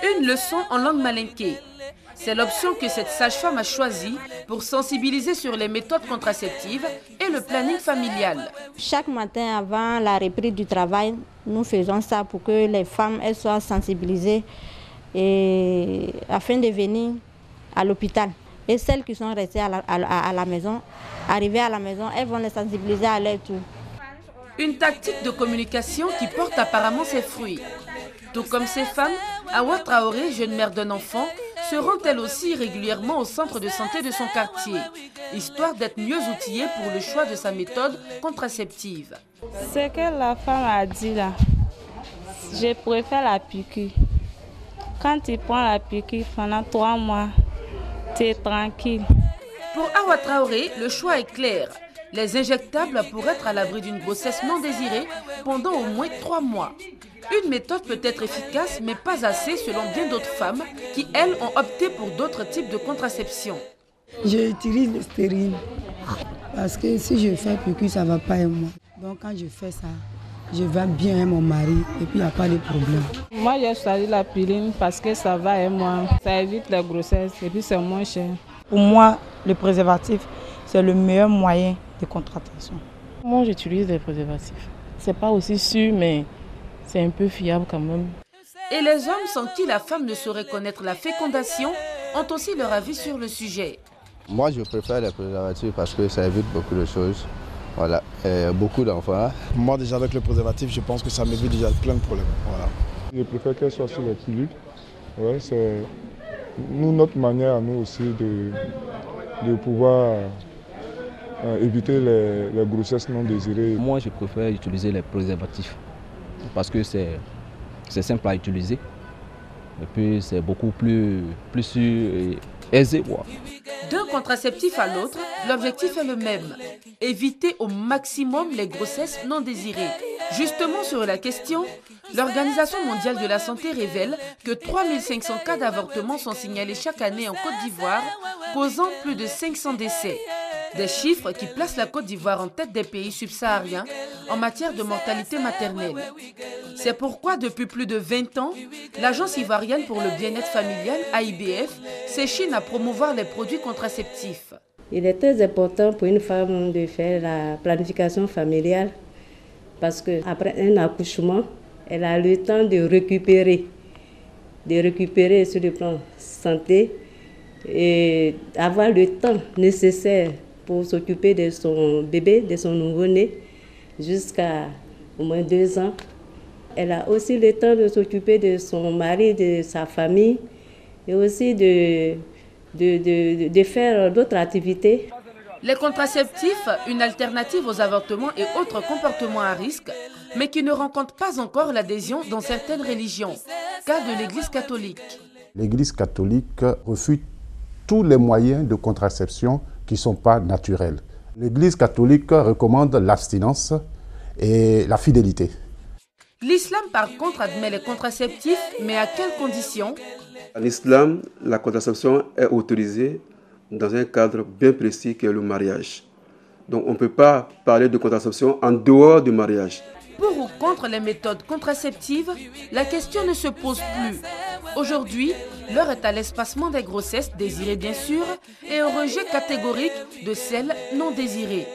Une leçon en langue malinké. C'est l'option que cette sage-femme a choisie pour sensibiliser sur les méthodes contraceptives et le planning familial. Chaque matin avant la reprise du travail, nous faisons ça pour que les femmes elles soient sensibilisées et afin de venir à l'hôpital. Et celles qui sont restées à la maison, arrivées à la maison, elles vont les sensibiliser à leur tour. Une tactique de communication qui porte apparemment ses fruits. Tout comme ces femmes, Awa Traoré, jeune mère d'un enfant, se rend elle aussi régulièrement au centre de santé de son quartier, histoire d'être mieux outillée pour le choix de sa méthode contraceptive. Ce que la femme a dit là, je préfère la piqûre. Quand tu prends la piqûre pendant 3 mois, tu es tranquille. Pour Awa Traoré, le choix est clair. Les injectables pour être à l'abri d'une grossesse non désirée pendant au moins 3 mois. Une méthode peut être efficace, mais pas assez selon bien d'autres femmes qui, elles, ont opté pour d'autres types de contraception. J'utilise le stérile parce que si je fais piqûre, ça ne va pas à moi. Donc quand je fais ça, je vais bien à mon mari et puis il n'y a pas de problème. Moi, j'ai choisi la pilule parce que ça va à moi. Ça évite la grossesse et puis c'est moins cher. Pour moi, le préservatif, c'est le meilleur moyen de contraception. Moi, j'utilise des préservatifs. C'est pas aussi sûr, mais c'est un peu fiable quand même. Et les hommes sans qui la femme ne saurait connaître la fécondation ont aussi leur avis sur le sujet. Moi, je préfère les préservatifs parce que ça évite beaucoup de choses. Voilà, et beaucoup d'enfants. Moi, déjà avec le préservatif, je pense que ça m'évite déjà plein de problèmes. Voilà. Je préfère qu'elle soit sur les pilules. Ouais, c'est notre manière à nous aussi de pouvoir éviter les grossesses non désirées. Moi, je préfère utiliser les préservatifs parce que c'est simple à utiliser et puis c'est beaucoup plus sûr et aisé. D'un contraceptif à l'autre, l'objectif est le même, éviter au maximum les grossesses non désirées. Justement sur la question, l'Organisation mondiale de la santé révèle que 3500 cas d'avortement sont signalés chaque année en Côte d'Ivoire, causant plus de 500 décès. Des chiffres qui placent la Côte d'Ivoire en tête des pays subsahariens en matière de mortalité maternelle. C'est pourquoi depuis plus de 20 ans, l'Agence ivoirienne pour le bien-être familial, AIBF, s'échine à promouvoir les produits contraceptifs. Il est très important pour une femme de faire la planification familiale parce qu'après un accouchement, elle a le temps de récupérer sur le plan santé et avoir le temps nécessaire pour s'occuper de son bébé, de son nouveau-né, jusqu'à au moins 2 ans. Elle a aussi le temps de s'occuper de son mari, de sa famille, et aussi de faire d'autres activités. Les contraceptifs, une alternative aux avortements et autres comportements à risque, mais qui ne rencontrent pas encore l'adhésion dans certaines religions, cas de l'Église catholique. L'Église catholique refuse tous les moyens de contraception qui ne sont pas naturels. L'Église catholique recommande l'abstinence et la fidélité. L'islam, par contre, admet les contraceptifs, mais à quelles conditions? En islam, la contraception est autorisée dans un cadre bien précis qui est le mariage. Donc on ne peut pas parler de contraception en dehors du mariage. Pour ou contre les méthodes contraceptives, la question ne se pose plus. Aujourd'hui, l'heure est à l'espacement des grossesses désirées bien sûr et au rejet catégorique de celles non désirées.